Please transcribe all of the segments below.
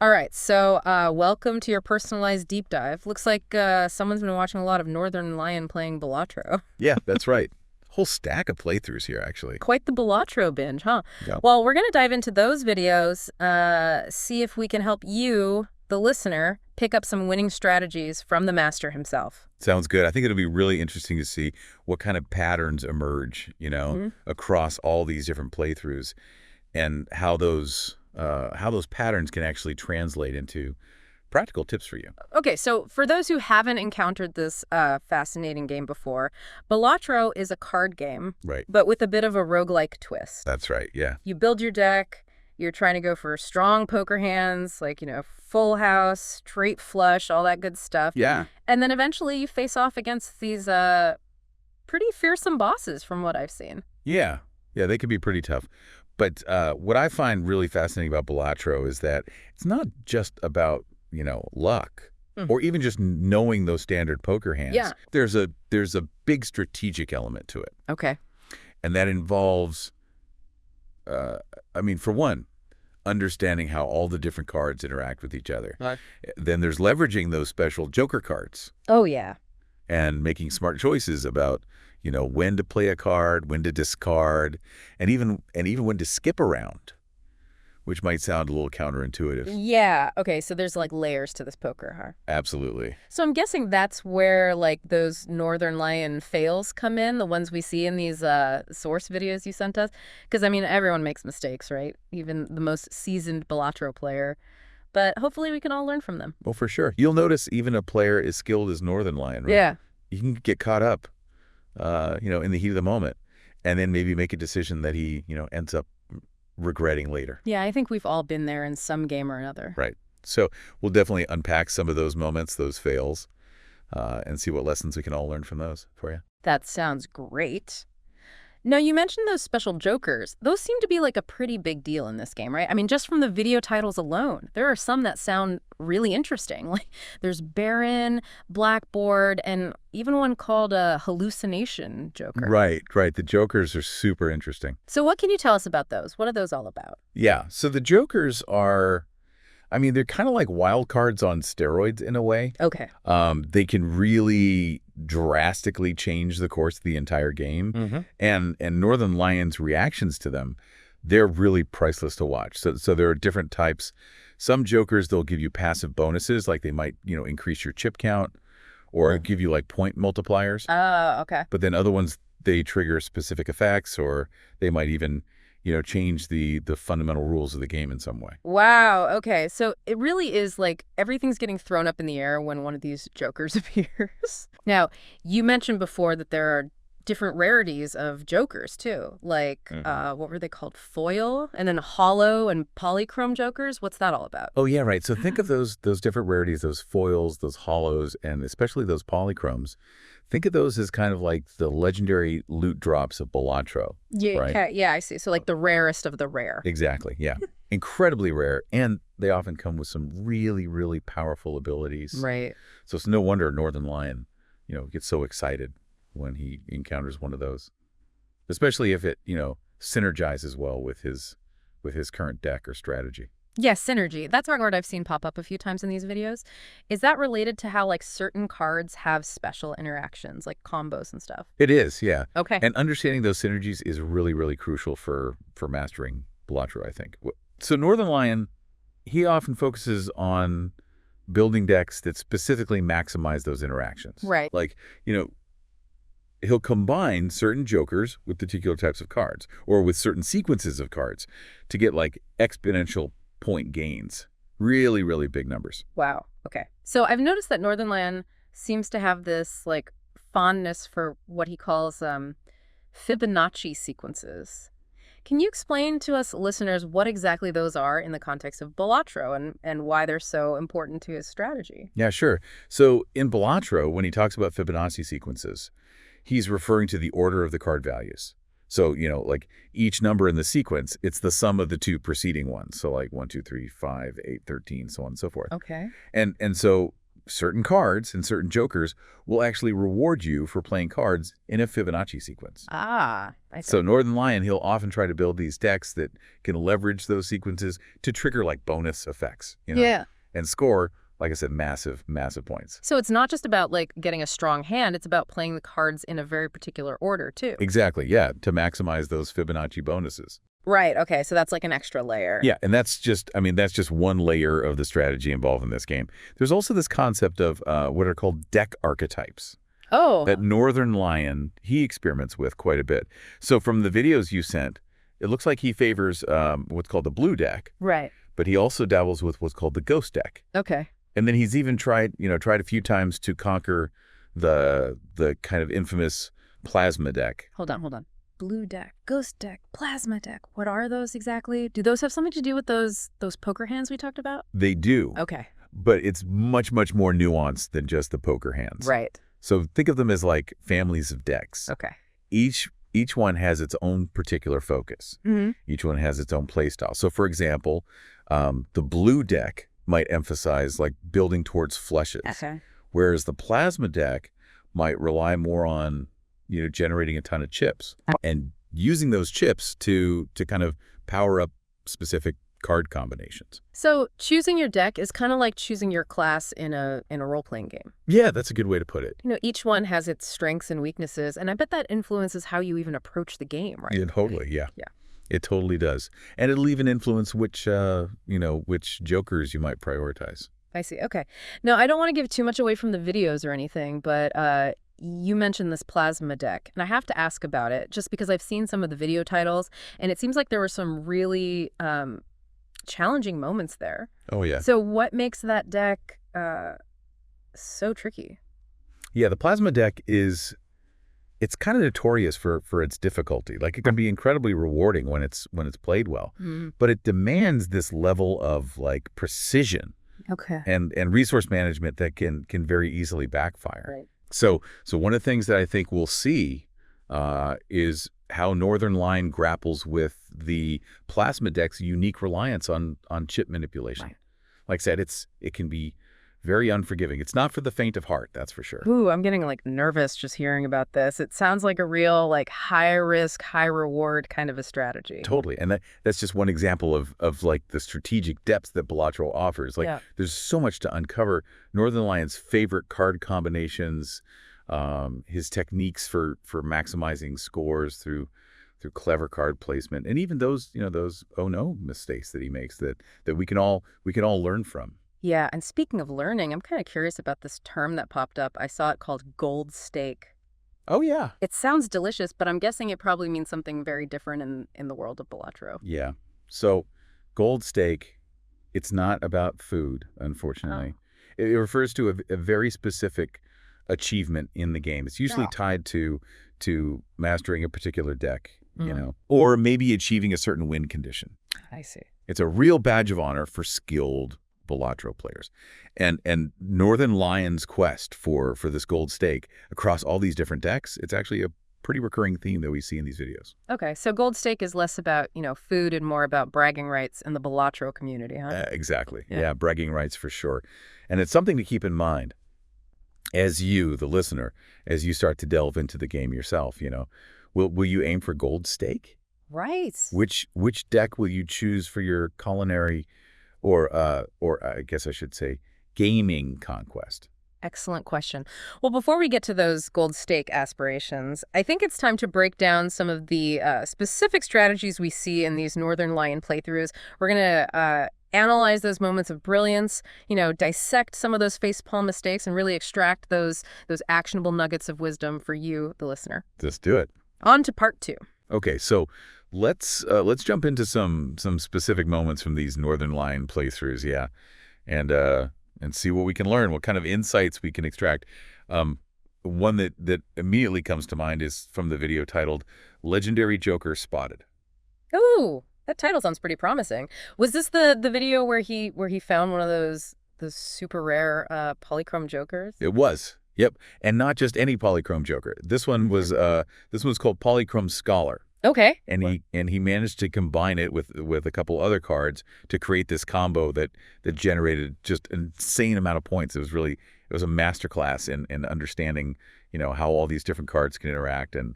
All right, so welcome to your personalized deep dive. Looks like someone's been watching a lot of Northernlion playing Balatro. Yeah, that's right. Whole stack of playthroughs here, actually. Quite the Balatro binge, huh? Yeah. Well, we're going to dive into those videos, see if we can help you, the listener, pick up some winning strategies from the master himself. Sounds good. I think it'll be really interesting to see what kind of patterns emerge, across all these different playthroughs, and how those patterns can actually translate into practical tips for you. Okay, so for those who haven't encountered this fascinating game before, Balatro is a card game, Right. but with a bit of a roguelike twist. That's right. Yeah. You build your deck, you're trying to go for strong poker hands, like, full house, straight flush, all that good stuff. Yeah. And then eventually you face off against these pretty fearsome bosses from what I've seen. Yeah. Yeah. They can be pretty tough. But what I find really fascinating about Balatro is that it's not just about luck, or even just knowing those standard poker hands. Yeah. There's a big strategic element to it. Okay. And that involves, for one, understanding how all the different cards interact with each other. Right. Then there's leveraging those special joker cards Oh, yeah. and making smart choices about, when to play a card, when to discard, and even when to skip around, which might sound a little counterintuitive. Yeah. Okay, so there's like layers to this poker, huh? Absolutely. So I'm guessing that's where like those Northernlion fails come in, the ones we see in these source videos you sent us. Because, everyone makes mistakes, right? Even the most seasoned Balatro player. But hopefully we can all learn from them. Well, for sure. You'll notice even a player as skilled as Northernlion, right? Yeah. You can get caught up, in the heat of the moment, and then maybe make a decision that he, ends up regretting later. Yeah, I think we've all been there in some game or another. Right. So we'll definitely unpack some of those moments, those fails, and see what lessons we can all learn from those for you. That sounds great. Now, you mentioned those special jokers. Those seem to be like a pretty big deal in this game, right? Just from the video titles alone, there are some that sound really interesting. Like there's Baron, Blackboard, and even one called a hallucination joker. Right. The jokers are super interesting. So what can you tell us about those? What are those all about? Yeah. So the jokers are, they're kind of like wild cards on steroids in a way. Okay. They can really drastically change the course of the entire game. Mm-hmm. And Northernlion's reactions to them, they're really priceless to watch. So there are different types. Some jokers, they'll give you passive bonuses, like they might, increase your chip count or give you like point multipliers. Oh, okay. But then other ones, they trigger specific effects, or they might even change the fundamental rules of the game in some way. Wow. Okay. So it really is like everything's getting thrown up in the air when one of these jokers appears. Now, you mentioned before that there are different rarities of jokers too. Like, what were they called? Foil, and then hollow and polychrome jokers. What's that all about? Oh, yeah, right. So think of those different rarities, those foils, those hollows, and especially those polychromes. Think of those as kind of like the legendary loot drops of Balatro. Yeah. Right? Okay, yeah, I see. So like the rarest of the rare. Exactly, yeah. Incredibly rare, and they often come with some really, really powerful abilities. Right. So it's no wonder Northernlion, gets so excited when he encounters one of those, especially if it, synergizes well with his current deck or strategy. Yes, synergy. That's a word I've seen pop up a few times in these videos. Is that related to how like certain cards have special interactions, like combos and stuff? It is, yeah. Okay. And understanding those synergies is really, really crucial for mastering Balatro, I think. So Northernlion, he often focuses on building decks that specifically maximize those interactions. Right. Like, he'll combine certain jokers with particular types of cards, or with certain sequences of cards, to get like exponential point gains. Really, really big numbers. Wow. Okay. So I've noticed that Northernlion seems to have this like fondness for what he calls Fibonacci sequences. Can you explain to us listeners what exactly those are in the context of Balatro and why they're so important to his strategy? Yeah, sure. So in Balatro, when he talks about Fibonacci sequences, he's referring to the order of the card values. So, like each number in the sequence, it's the sum of the two preceding ones. So like 1, 2, 3, 5, 8, 13, so on and so forth. Okay. And so certain cards and certain jokers will actually reward you for playing cards in a Fibonacci sequence. Ah, I see. So Northernlion, he'll often try to build these decks that can leverage those sequences to trigger like bonus effects, Yeah. and score, like I said, massive, massive points. So it's not just about like getting a strong hand, it's about playing the cards in a very particular order too. Exactly, yeah, to maximize those Fibonacci bonuses. Right, okay, so that's like an extra layer. Yeah, and that's just one layer of the strategy involved in this game. There's also this concept of what are called deck archetypes Oh. that Northernlion, he experiments with quite a bit. So from the videos you sent, it looks like he favors what's called the blue deck, Right. but he also dabbles with what's called the ghost deck. Okay. And then he's even tried a few times to conquer the kind of infamous plasma deck. Hold on. Blue deck, ghost deck, plasma deck. What are those exactly? Do those have something to do with those poker hands we talked about? They do. Okay. But it's much, much more nuanced than just the poker hands. Right. So think of them as like families of decks. Okay. Each one has its own particular focus. Mm-hmm. Each one has its own play style. So for example, the blue deck might emphasize like building towards flushes. Okay. Whereas the plasma deck might rely more on generating a ton of chips and using those chips to kind of power up specific card combinations. So choosing your deck is kind of like choosing your class in a role-playing game. Yeah, that's a good way to put it. Each one has its strengths and weaknesses, and I bet that influences how you even approach the game, right? Yeah, totally, yeah. Yeah. It totally does. And it'll even influence which jokers you might prioritize. I see. Okay. Now, I don't want to give too much away from the videos or anything, but you mentioned this plasma deck, and I have to ask about it just because I've seen some of the video titles, and it seems like there were some really challenging moments there. Oh, yeah. So what makes that deck so tricky? Yeah, the plasma deck it's kind of notorious for its difficulty. Like, it can be incredibly rewarding when it's played well, but it demands this level of like precision Okay. and resource management that can very easily backfire. Right. So one of the things that I think we'll see is how Northernlion grapples with the plasma deck's unique reliance on chip manipulation. Right. Like I said, it can be very unforgiving. It's not for the faint of heart, that's for sure. Ooh, I'm getting like nervous just hearing about this. It sounds like a real like high risk, high reward kind of a strategy. Totally. And that's just one example of like the strategic depth that Balatro offers. Like, there's so much to uncover. Northernlion's favorite card combinations, his techniques for maximizing scores through clever card placement, and even those oh no mistakes that he makes that we can all learn from. Yeah, and speaking of learning, I'm kind of curious about this term that popped up. I saw it called gold steak. Oh, yeah. It sounds delicious, but I'm guessing it probably means something very different in the world of Balatro. Yeah. So gold steak, it's not about food, unfortunately. Oh. It refers to a very specific achievement in the game. It's usually tied to mastering a particular deck, or maybe achieving a certain win condition. I see. It's a real badge of honor for skilled Balatro players. And Northernlion's quest for this gold stake across all these different decks, it's actually a pretty recurring theme that we see in these videos. Okay, so gold stake is less about, food and more about bragging rights in the Balatro community, huh? Exactly. Yeah, bragging rights for sure. And it's something to keep in mind as you, the listener, as you start to delve into the game yourself, will you aim for gold stake? Right. Which deck will you choose for your culinary or I guess I should say gaming conquest? Excellent question. Well, before we get to those gold stake aspirations, I think it's time to break down some of the specific strategies we see in these Northernlion playthroughs. We're going to analyze those moments of brilliance, dissect some of those facepalm mistakes, and really extract those actionable nuggets of wisdom for you, the listener. Let's do it. On to part 2. Okay, so let's jump into some specific moments from these Northernlion playthroughs, and see what we can learn, what kind of insights we can extract. One that immediately comes to mind is from the video titled "Legendary Joker Spotted." Ooh, that title sounds pretty promising. Was this the video where he found one of those super rare polychrome jokers? It was. Yep, and not just any polychrome joker. This one was called Polychrome Scholar. Okay. And he managed to combine it with a couple other cards to create this combo that generated just an insane amount of points. It was a masterclass in understanding, how all these different cards can interact and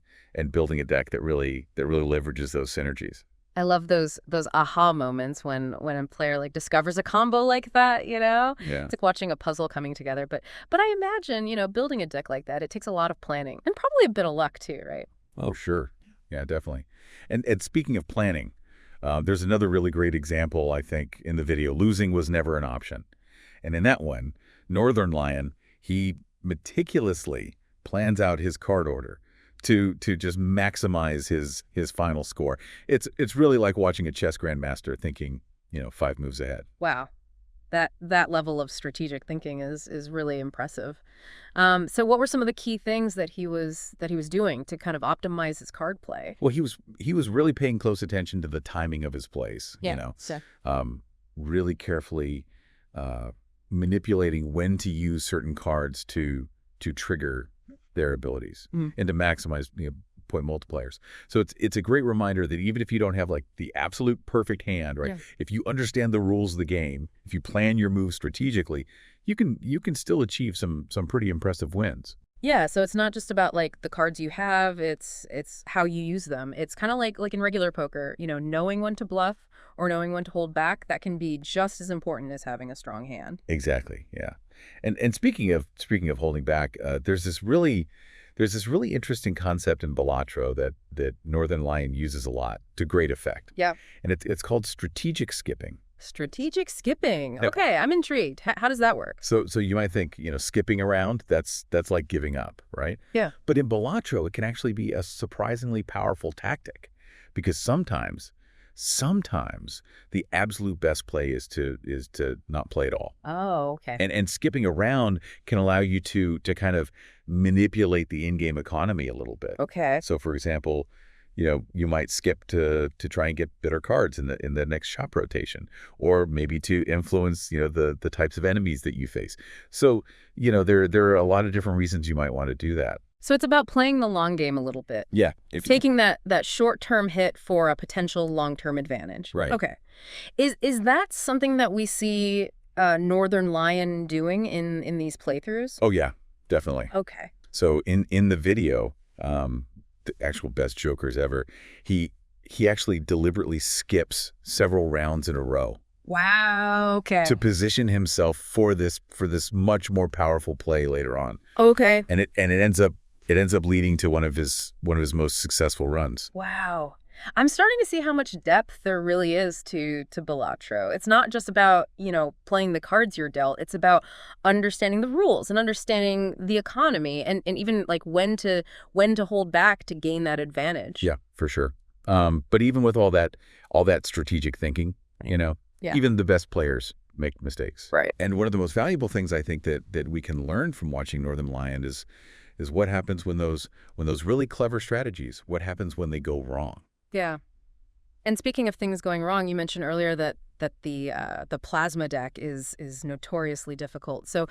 building a deck that really leverages those synergies. I love those aha moments when a player like discovers a combo like that, Yeah. It's like watching a puzzle coming together. But I imagine, building a deck like that, it takes a lot of planning and probably a bit of luck too, right? Oh, sure. Yeah, definitely. And speaking of planning, there's another really great example, I think, in the video. Losing was never an option. And in that one, Northernlion, he meticulously plans out his card order to just maximize his final score. It's really like watching a chess grandmaster thinking, 5 moves ahead. Wow. That level of strategic thinking is really impressive. So what were some of the key things that he was doing to kind of optimize his card play? Well, he was really paying close attention to the timing of his plays, So really carefully manipulating when to use certain cards to trigger their abilities and to maximize point multipliers. So it's a great reminder that even if you don't have like the absolute perfect hand, right? Yeah. If you understand the rules of the game, if you plan your moves strategically, you can still achieve some pretty impressive wins. Yeah, so it's not just about like the cards you have, it's how you use them. It's kind of like in regular poker, knowing when to bluff or knowing when to hold back, that can be just as important as having a strong hand. Exactly. Yeah. And speaking of holding back, there's this really interesting concept in Balatro that Northernlion uses a lot to great effect. Yeah. And it's called strategic skipping. Strategic skipping. Yep. Okay, I'm intrigued. How does that work? So you might think, skipping around, that's like giving up, right? Yeah. But in Balatro, it can actually be a surprisingly powerful tactic because sometimes the absolute best play is to not play at all. Oh, okay. And skipping around can allow you to kind of manipulate the in-game economy a little bit. Okay. So for example, you might skip to try and get better cards in the next shop rotation, or maybe to influence, the types of enemies that you face. So, there are a lot of different reasons you might want to do that. So it's about playing the long game a little bit. Yeah. Taking that short-term hit for a potential long-term advantage. Right. Okay. Is that something that we see Northernlion doing in these playthroughs? Oh, yeah, definitely. Okay. So in the video, the actual best jokers ever, he actually deliberately skips several rounds in a row. Wow. Okay. To position himself for this much more powerful play later on. Okay. And it ends up leading to one of his most successful runs. Wow. I'm starting to see how much depth there really is to Balatro. It's not just about, playing the cards you're dealt. It's about understanding the rules and understanding the economy and even like when to hold back to gain that advantage. Yeah, for sure. But even with all that strategic thinking, Yeah. even the best players make mistakes. Right. And one of the most valuable things I think that we can learn from watching Northernlion is what happens when those really clever strategies, what happens when they go wrong. Yeah. And speaking of things going wrong, you mentioned earlier that the plasma deck is notoriously difficult. So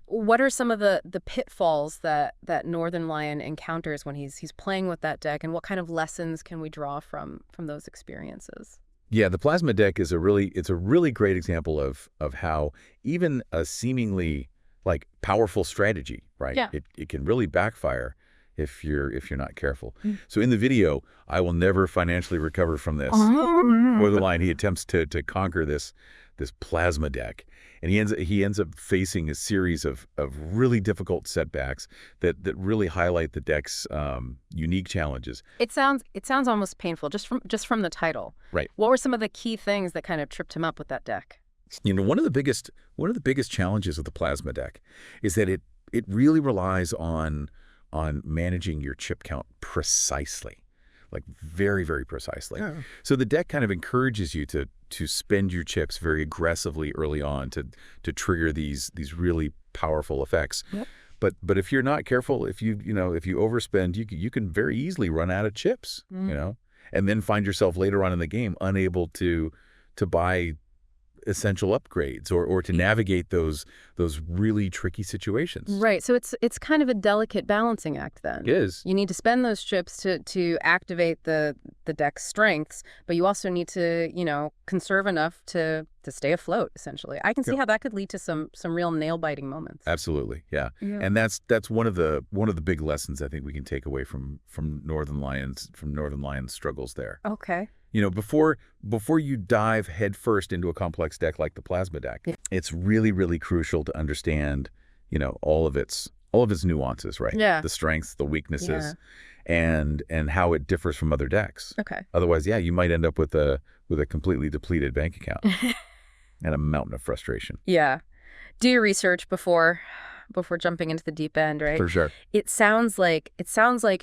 what are some of the pitfalls that Northernlion encounters when he's playing with that deck, and what kind of lessons can we draw from those experiences? Yeah, the plasma deck is a really great example of how even a seemingly like powerful strategy, right? Yeah. It can really backfire if you're not careful. So in the video, I will never financially recover from this. Northernlion, he attempts to conquer this plasma deck, and he ends up facing a series of really difficult setbacks that really highlight the deck's unique challenges. It sounds almost painful just from the title. Right. What were some of the key things that kind of tripped him up with that deck? One of the biggest challenges of the plasma deck is that it really relies on managing your chip count precisely, like very, very precisely. Yeah. So the deck kind of encourages you to spend your chips very aggressively early on to trigger these really powerful effects. Yep. But if you're not careful, if you overspend, you can very easily run out of chips, and then find yourself later on in the game unable to buy essential upgrades or to navigate those really tricky situations. Right. So it's kind of a delicate balancing act then. It is. You need to spend those chips to activate the deck's strengths, but you also need to, conserve enough to stay afloat, essentially. I can see how that could lead to some real nail-biting moments. Absolutely. Yeah. Yeah. And that's one of the big lessons I think we can take away from Northernlion's struggles there. Okay. Before you dive headfirst into a complex deck like the plasma deck, it's really, really crucial to understand, all of its nuances, right? Yeah. The strengths, the weaknesses, and how it differs from other decks. Okay. Otherwise, you might end up with a completely depleted bank account and a mountain of frustration. Yeah. Do your research before jumping into the deep end, right? For sure. It sounds like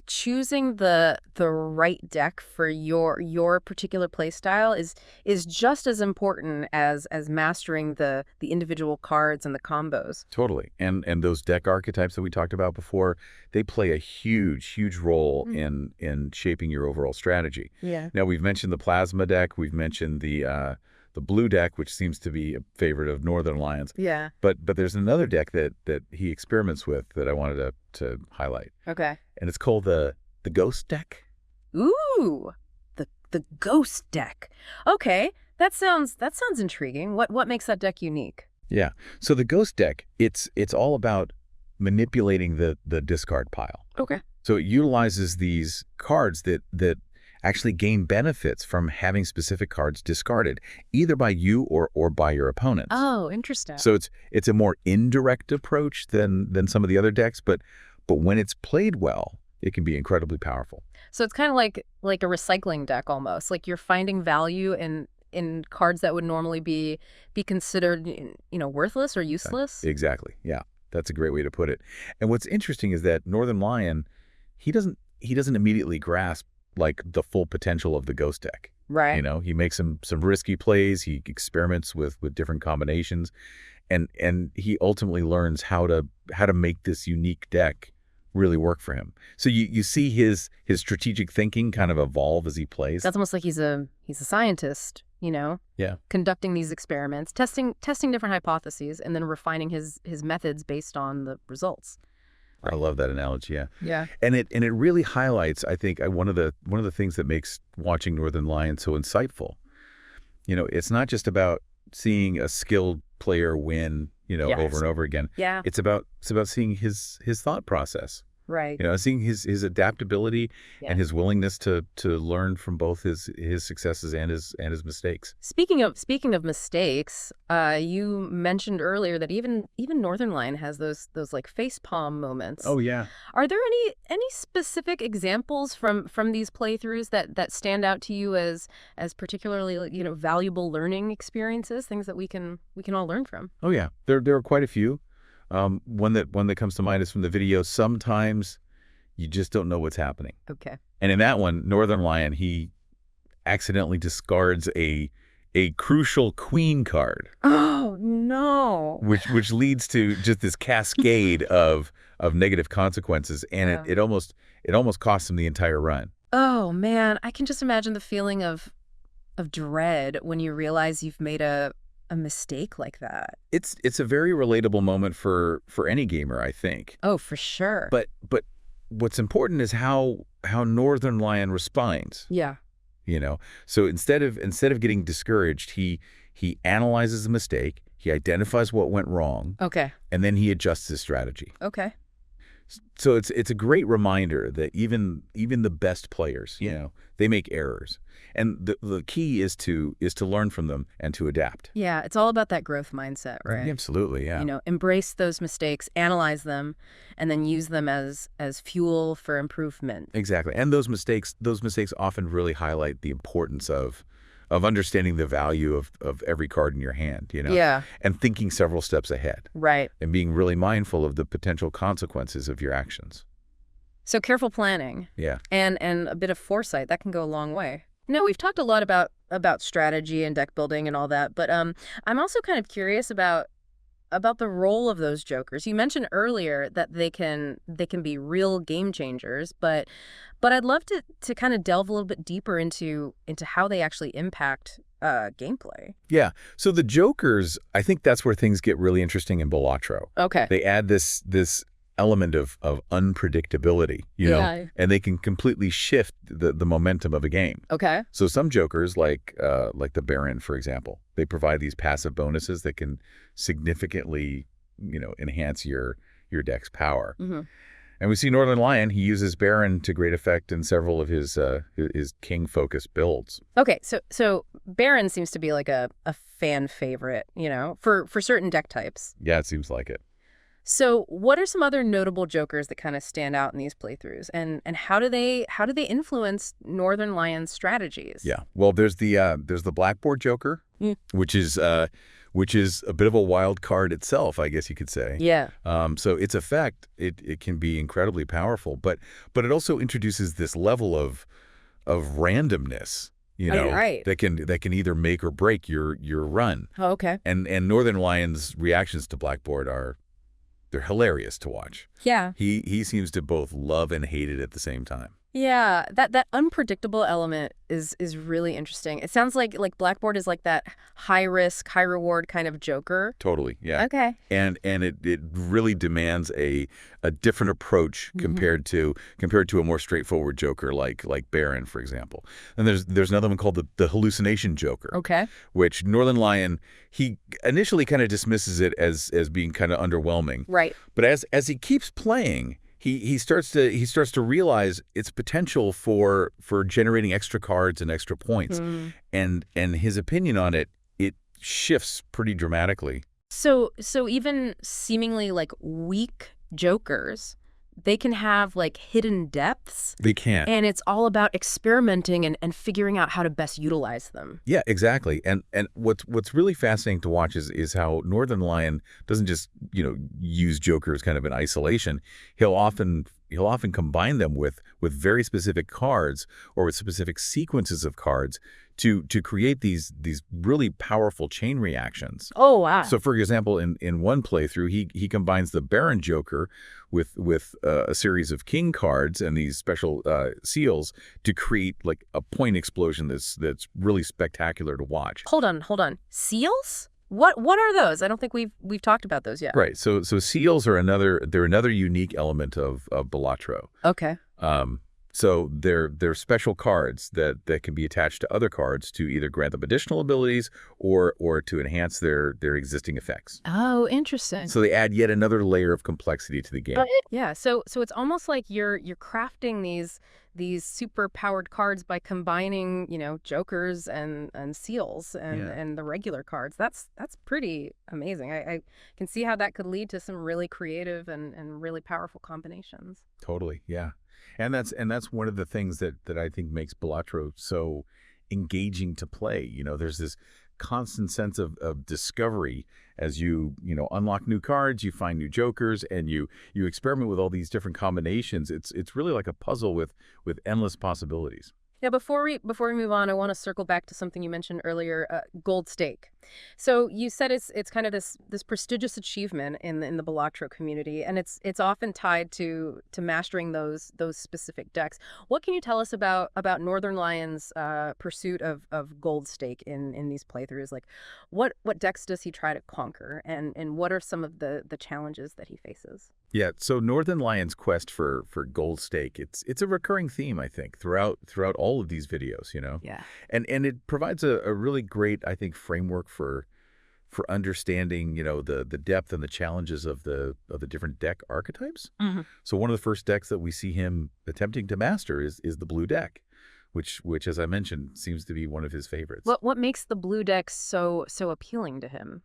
choosing the right deck for your particular play style is just as important as mastering the individual cards and the combos. Totally. And those deck archetypes that we talked about before, they play a huge role in shaping your overall strategy. Yeah. Now, we've mentioned the plasma deck, we've mentioned the blue deck, which seems to be a favorite of Northernlion's. Yeah. But there's another deck that he experiments with that I wanted to highlight. Okay. And it's called the Ghost deck. Ooh, the Ghost deck. Okay, that sounds intriguing. What makes that deck unique? Yeah. So the Ghost deck, it's all about manipulating the discard pile. Okay. So it utilizes these cards that actually gain benefits from having specific cards discarded, either by you or by your opponents. Oh, interesting. So it's a more indirect approach than some of the other decks, but when it's played well, it can be incredibly powerful. So it's kind of like a recycling deck almost. Like you're finding value in cards that would normally be considered, worthless or useless. Exactly. Yeah. That's a great way to put it. And what's interesting is that Northernlion, he doesn't immediately grasp like the full potential of the Ghost deck. Right. He makes some risky plays, he experiments with different combinations, and he ultimately learns how to make this unique deck really work for him. So you see his strategic thinking kind of evolve as he plays. That's almost like he's a scientist, Yeah. conducting these experiments, testing different hypotheses, and then refining his methods based on the results. I love that analogy. Yeah. Yeah. And it really highlights, I think, one of the things that makes watching Northernlion so insightful. It's not just about seeing a skilled player win, over and over again. Yeah. It's about seeing his thought process. Right. Seeing his adaptability and his willingness to learn from both his successes and his mistakes. Speaking of mistakes, you mentioned earlier that even Northernlion has those like facepalm moments. Oh yeah. Are there any specific examples from these playthroughs that stand out to you as particularly valuable learning experiences, things that we can all learn from? Oh yeah. There are quite a few. One that comes to mind is from the video. Sometimes you just don't know what's happening. Okay. And in that one, Northernlion, he accidentally discards a crucial queen card. Oh no. Which leads to just this cascade of negative consequences, and it almost costs him the entire run. Oh man, I can just imagine the feeling of dread when you realize you've made a mistake like that. It's a very relatable moment for any gamer, I think. Oh, for sure. But what's important is how Northernlion responds. Yeah. So instead of getting discouraged, he analyzes the mistake, he identifies what went wrong, Okay. and then he adjusts his strategy. Okay. So it's a great reminder that even the best players, they make errors. And the key is to learn from them and to adapt. Yeah, it's all about that growth mindset, right? Absolutely, yeah. Embrace those mistakes, analyze them, and then use them as fuel for improvement. Exactly. And those mistakes often really highlight the importance of understanding the value of every card in your hand, Yeah. and thinking several steps ahead. Right. And being really mindful of the potential consequences of your actions. So careful planning. Yeah. And a bit of foresight, that can go a long way. Now, we've talked a lot about strategy and deck building and all that, but I'm also kind of curious about about the role of those jokers. You mentioned earlier that they can be real game changers, but I'd love to kind of delve a little bit deeper into how they actually impact gameplay. Yeah. So the jokers, I think that's where things get really interesting in Balatro. Okay. They add this element of unpredictability, Yeah. and they can completely shift the momentum of a game. Okay. So some jokers, like the Baron, for example, they provide these passive bonuses that can significantly, enhance your deck's power. Hmm. And we see Northernlion, he uses Baron to great effect in several of his king-focused builds. Okay, so Baron seems to be like a fan favorite, for certain deck types. Yeah, it seems like it. So what are some other notable jokers that kind of stand out in these playthroughs, and how do they influence Northernlion's strategies? Yeah. Well, there's the Blackboard Joker, Mm. which is a bit of a wild card itself, I guess you could say. Yeah. So its effect, it can be incredibly powerful, but it also introduces this level of randomness, Right. that can either make or break your run. Oh, okay. And Northernlion's reactions to Blackboard they're hilarious to watch. Yeah. He seems to both love and hate it at the same time. Yeah, that unpredictable element is really interesting. It sounds like Blackboard is like that high risk, high reward kind of joker. Totally, yeah. Okay. And it really demands a different approach compared to a more straightforward joker like Baron, for example. And there's another one called the hallucination joker. Okay. Which Northernlion, he initially kind of dismisses it as being kind of underwhelming. Right. But as he keeps playing, he starts to realize its potential for generating extra cards and extra points. And his opinion on it shifts pretty dramatically. So even seemingly like weak jokers, they can have like hidden depths. They can. And it's all about experimenting and figuring out how to best utilize them. Yeah, exactly. And what's really fascinating to watch is how Northernlion doesn't just, use jokers kind of in isolation. He'll often combine them with very specific cards or with specific sequences of cards to create these really powerful chain reactions. Oh, wow. So, for example, in one playthrough, he combines the Baron Joker with a series of king cards and these special seals to create like a point explosion that's really spectacular to watch. Hold on. Seals? What are those? I don't think we've talked about those yet. Right. So seals are another unique element of Balatro. Okay. So they're special cards that can be attached to other cards to either grant them additional abilities or to enhance their existing effects. Oh, interesting. So they add yet another layer of complexity to the game. Yeah, so it's almost like you're crafting these super powered cards by combining, jokers and seals and the regular cards. That's pretty amazing. I can see how that could lead to some really creative and really powerful combinations. Totally, yeah. And that's one of the things that I think makes Balatro so engaging to play. There's this constant sense of discovery as you unlock new cards, you find new jokers, and you experiment with all these different combinations. It's really like a puzzle with endless possibilities. Yeah, before we move on, I want to circle back to something you mentioned earlier, gold stake. So you said it's kind of this prestigious achievement in the Balatro community, and it's often tied to mastering those specific decks. What can you tell us about Northernlion's pursuit of gold stake in these playthroughs? Like, what decks does he try to conquer, and what are some of the challenges that he faces? Yeah, so Northernlion's quest for gold stake, it's a recurring theme, I think, throughout all of these videos, Yeah. And it provides a really great, I think, framework for understanding, the depth and the challenges of the different deck archetypes. Mm-hmm. So one of the first decks that we see him attempting to master is the blue deck, which as I mentioned seems to be one of his favorites. What makes the blue deck so appealing to him?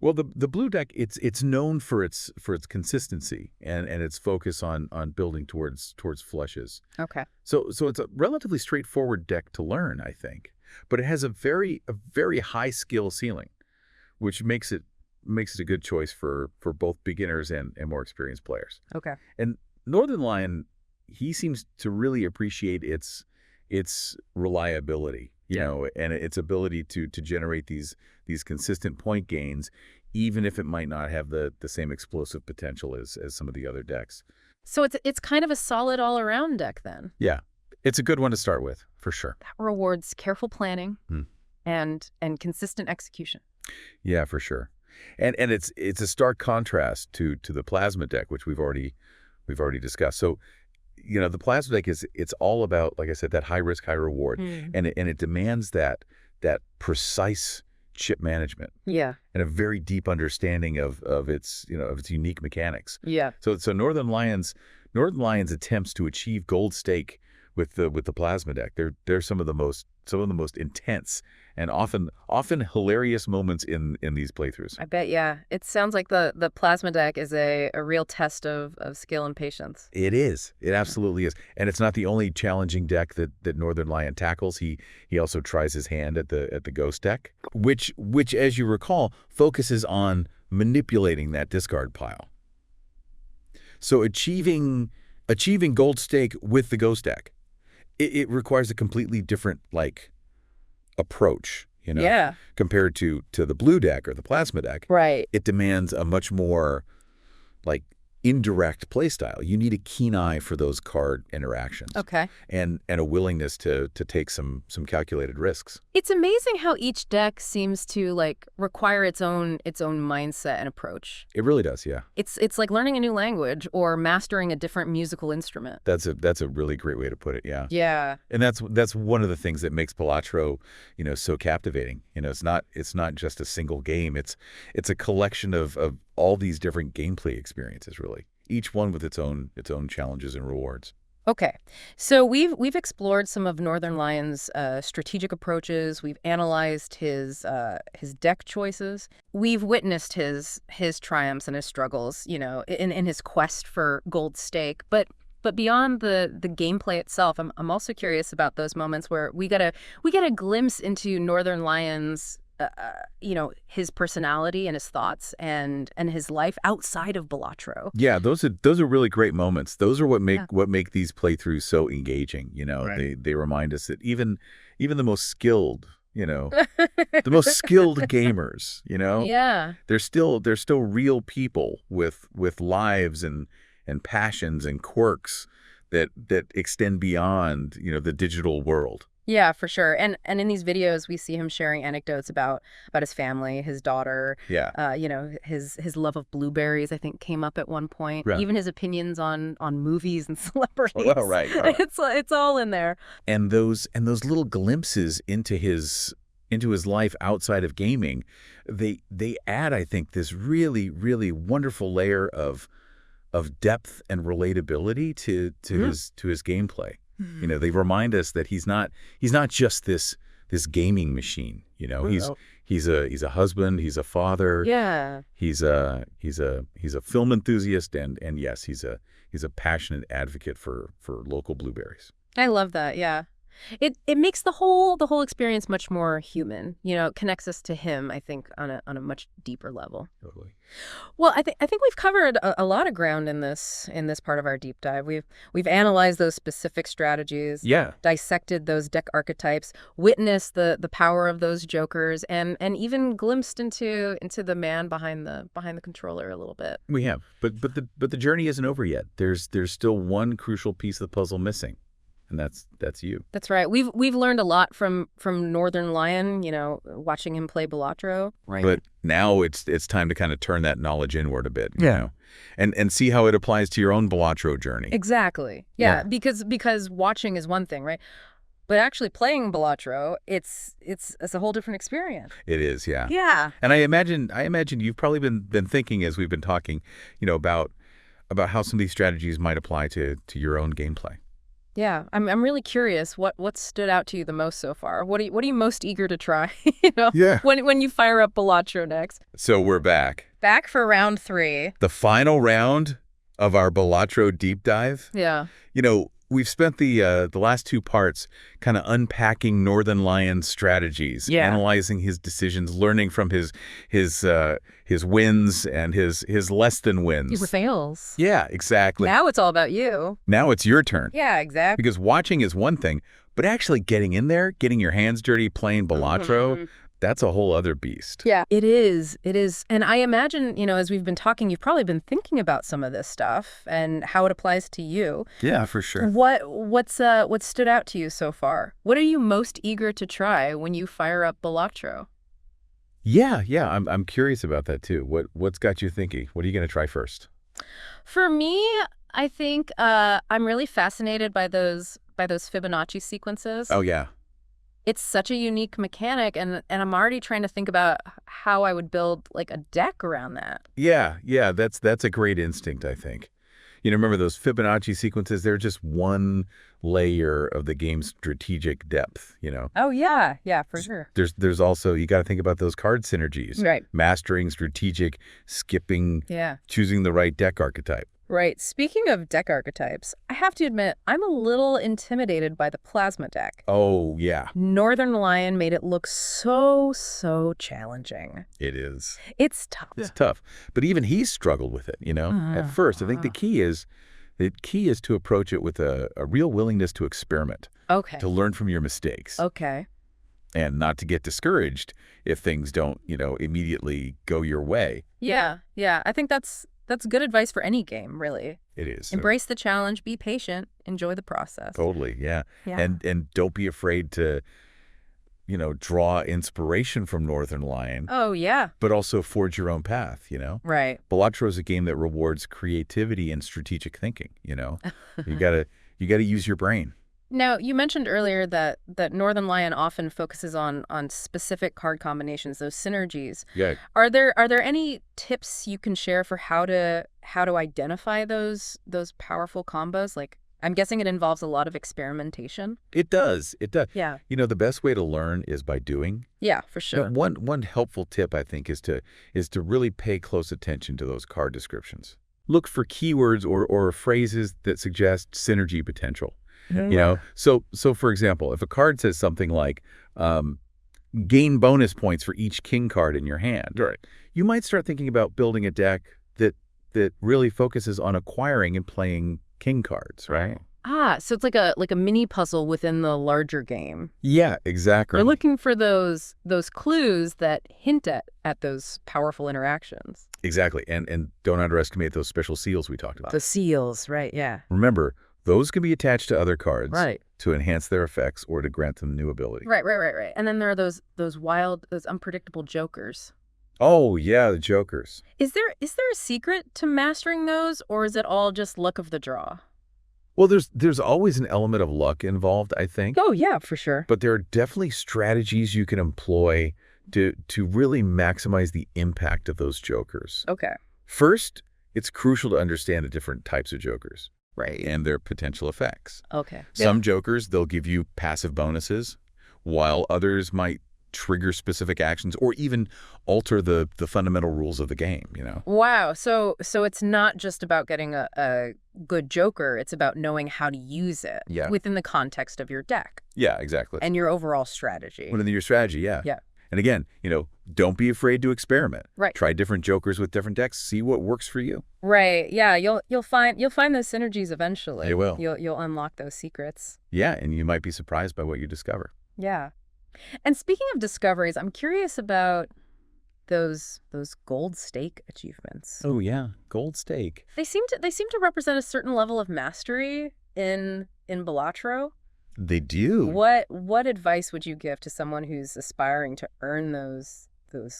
Well, the blue deck, it's known for its consistency and its focus on building towards flushes. Okay. So it's a relatively straightforward deck to learn, I think, but it has a very high skill ceiling, which makes it a good choice for both beginners and more experienced players. Okay. And Northernlion, he seems to really appreciate its reliability, and its ability to generate these consistent point gains, even if it might not have the same explosive potential as some of the other decks. So it's kind of a solid all-around deck then. Yeah, it's a good one to start with, for sure. That rewards careful planning and consistent execution. Yeah, for sure. And it's a stark contrast to the plasma deck, which we've already discussed. So, the plasma deck it's all about, like I said, that high risk, high reward, and it demands that precise chip management. Yeah. And a very deep understanding of its unique mechanics. Yeah. So Northernlion's attempts to achieve gold stake with the plasma deck, they're some of the most intense and often hilarious moments in these playthroughs. I bet, yeah. It sounds like the plasma deck is a real test of skill and patience. It is. It absolutely is. And it's not the only challenging deck that Northernlion tackles. He also tries his hand at the ghost deck, which as you recall focuses on manipulating that discard pile. So achieving gold stake with the ghost deck, it requires a completely different approach, Yeah. compared to the blue deck or the plasma deck. Right. It demands a much more indirect play style. You need a keen eye for those card interactions. Okay. And a willingness to take some calculated risks. It's amazing how each deck seems to require its own mindset and approach. It really does, yeah. It's like learning a new language or mastering a different musical instrument. That's a really great way to put it, yeah. Yeah. And that's one of the things that makes Balatro, so captivating. It's not just a single game. It's a collection of all these different gameplay experiences, really. Each one with its own challenges and rewards. Okay, so we've explored some of Northernlion's strategic approaches. We've analyzed his deck choices. We've witnessed his triumphs and his struggles, in his quest for gold stake. But beyond the gameplay itself, I'm also curious about those moments where we get a glimpse into Northernlion's his personality and his thoughts and his life outside of Balatro. Yeah, those are really great moments. Those are what make these playthroughs so engaging. Right. They remind us that even the most skilled, the most skilled gamers, Yeah. they're still real people with lives and passions and quirks that extend beyond the digital world. Yeah, for sure. And in these videos, we see him sharing anecdotes about his family, his daughter. Yeah. His love of blueberries, I think, came up at one point. Right. Even his opinions on movies and celebrities. Oh, right. It's all in there. And those little glimpses into his life outside of gaming, they add, I think, this really, really wonderful layer of depth and relatability to his gameplay. They remind us that he's not just this gaming machine. He's a husband, he's a father. Yeah. He's a film enthusiast, and yes, he's a passionate advocate for local blueberries. I love that. Yeah. It makes the whole experience much more human. It connects us to him, I think, on a much deeper level. Totally. Well, I think we've covered a lot of ground in this part of our deep dive. We've analyzed those specific strategies, Yeah. dissected those deck archetypes, witnessed the power of those jokers, and even glimpsed into the man behind the controller a little bit. We have, but the journey isn't over yet. There's still one crucial piece of the puzzle missing. And that's you. That's right. We've learned a lot from Northernlion, watching him play Balatro. Right. But now it's time to kind of turn that knowledge inward a bit, you know, and see how it applies to your own Balatro journey. Exactly. Yeah. Because watching is one thing, right? But actually playing Balatro, it's a whole different experience. It is, yeah. Yeah. And I imagine you've probably been thinking as we've been talking, about how some of these strategies might apply to your own gameplay. Yeah, I'm really curious what stood out to you the most so far. What are you most eager to try? Yeah. When you fire up Balatro next. So we're back. Back for round 3. The final round of our Balatro deep dive. Yeah. We've spent the last 2 parts kind of unpacking Northernlion's strategies, analyzing his decisions, learning from his wins and his less than wins. Your fails. Yeah, exactly. Now it's all about you. Now it's your turn. Yeah, exactly. Because watching is one thing, but actually getting in there, getting your hands dirty, playing Balatro, that's a whole other beast. Yeah, it is. It is. And I imagine, as we've been talking, you've probably been thinking about some of this stuff and how it applies to you. Yeah, for sure. What stood out to you so far? What are you most eager to try when you fire up Balatro? Yeah, I'm curious about that too. What's got you thinking? What are you going to try first? For me, I think I'm really fascinated by those Fibonacci sequences. Oh, yeah. It's such a unique mechanic, and I'm already trying to think about how I would build like a deck around that. Yeah, that's a great instinct, I think. Remember those Fibonacci sequences? They're just one layer of the game's strategic depth, Oh, yeah, for sure. There's also, you got to think about those card synergies. Right. Mastering, strategic, skipping, Yeah. choosing the right deck archetype. Right. Speaking of deck archetypes, I have to admit, I'm a little intimidated by the plasma deck. Oh, yeah. Northernlion made it look so challenging. It is. It's tough. It's tough. But even he's struggled with it, At first, I think the key is to approach it with a real willingness to experiment. Okay. To learn from your mistakes. Okay. And not to get discouraged if things don't, immediately go your way. Yeah. I think that's good advice for any game, really. It is. Embrace the challenge, be patient, enjoy the process. Totally, yeah. Yeah. And don't be afraid to, draw inspiration from Northernlion. Oh, yeah. But also forge your own path, Right. Balatro is a game that rewards creativity and strategic thinking, You gotta use your brain. Now, you mentioned earlier that Northernlion often focuses on specific card combinations, those synergies. Yeah. Are there any tips you can share for how to identify those powerful combos? Like, I'm guessing it involves a lot of experimentation. It does. Yeah. The best way to learn is by doing. Yeah, for sure. One helpful tip, I think, is to really pay close attention to those card descriptions. Look for keywords or phrases that suggest synergy potential. So for example, if a card says something like gain bonus points for each king card in your hand, right, you might start thinking about building a deck that really focuses on acquiring and playing king cards, right? So it's like a mini puzzle within the larger game. Yeah, exactly. You're looking for those clues that hint at those powerful interactions. Exactly. And don't underestimate those special seals we talked about. The seals, right, yeah. Remember, those can be attached to other cards, right, to enhance their effects or to grant them new ability. Right. And then there are those unpredictable jokers. Oh, yeah, the jokers. Is there a secret to mastering those, or is it all just luck of the draw? Well, there's always an element of luck involved, I think. Oh, yeah, for sure. But there are definitely strategies you can employ to really maximize the impact of those jokers. Okay. First, it's crucial to understand the different types of jokers. Right. And their potential effects. Okay. Some jokers, they'll give you passive bonuses, while others might trigger specific actions or even alter the fundamental rules of the game, Wow. So it's not just about getting a good joker. It's about knowing how to use it within the context of your deck. Yeah, exactly. And your overall strategy. Within your strategy, yeah. Yeah. And again, don't be afraid to experiment. Right. Try different jokers with different decks. See what works for you. Right. Yeah. You'll find those synergies eventually. You will. You'll unlock those secrets. Yeah, and you might be surprised by what you discover. Yeah. And speaking of discoveries, I'm curious about those gold stake achievements. Oh yeah, gold stake. They seem to represent a certain level of mastery in Balatro. They do. What advice would you give to someone who's aspiring to earn those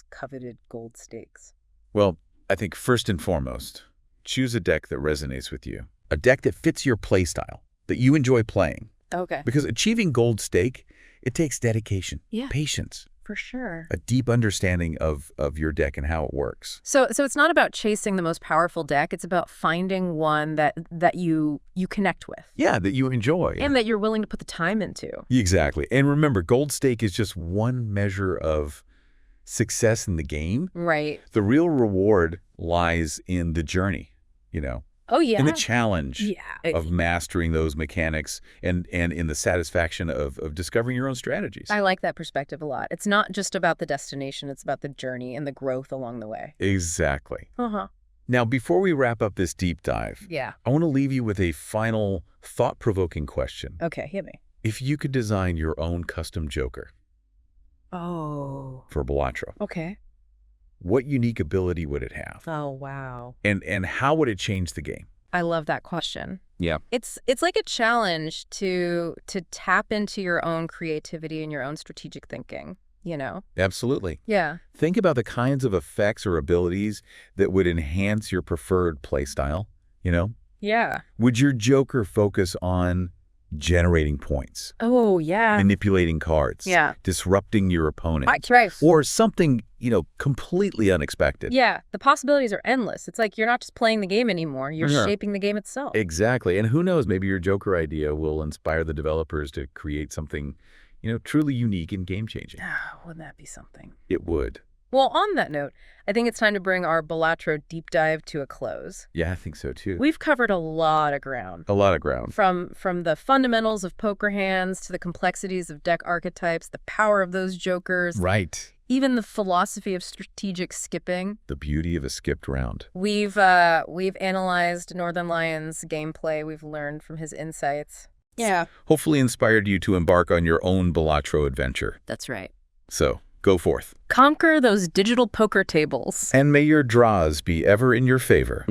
coveted gold stakes? Well, I think first and foremost, choose a deck that resonates with you. A deck that fits your play style, that you enjoy playing. Okay. Because achieving gold stake, it takes dedication, yeah, patience, for sure, a deep understanding of your deck and how it works. So it's not about chasing the most powerful deck. It's about finding one that you connect with. Yeah, that you enjoy. And that you're willing to put the time into. Exactly. And remember, gold stake is just one measure of success in the game. Right. The real reward lies in the journey, Oh, yeah. in the challenge of mastering those mechanics and in the satisfaction of discovering your own strategies. I like that perspective a lot. It's not just about the destination. It's about the journey and the growth along the way. Exactly. Uh-huh. Now, before we wrap up this deep dive, yeah, I want to leave you with a final thought-provoking question. Okay, hit me. If you could design your own custom joker, Oh. for Balatro. Okay. What unique ability would it have? Oh, wow. And how would it change the game? I love that question. Yeah. It's like a challenge to tap into your own creativity and your own strategic thinking, you know? Absolutely. Yeah. Think about the kinds of effects or abilities that would enhance your preferred playstyle, you know? Yeah. Would your Joker focus on generating points, Oh, yeah. manipulating cards, Yeah. disrupting your opponent, Right. or something, completely unexpected? Yeah, the possibilities are endless. It's like you're not just playing the game anymore. You're Yeah. shaping the game itself. Exactly. And who knows, maybe your Joker idea will inspire the developers to create something, truly unique and game-changing. Wouldn't that be something? It would. Well, on that note, I think it's time to bring our Balatro deep dive to a close. Yeah, I think so too. We've covered a lot of ground. A lot of ground. From the fundamentals of poker hands to the complexities of deck archetypes, the power of those jokers, Right. even the philosophy of strategic skipping. The beauty of a skipped round. We've analyzed Northernlion's gameplay. We've learned from his insights. Yeah. Hopefully inspired you to embark on your own Balatro adventure. That's right. So, go forth. Conquer those digital poker tables. And may your draws be ever in your favor.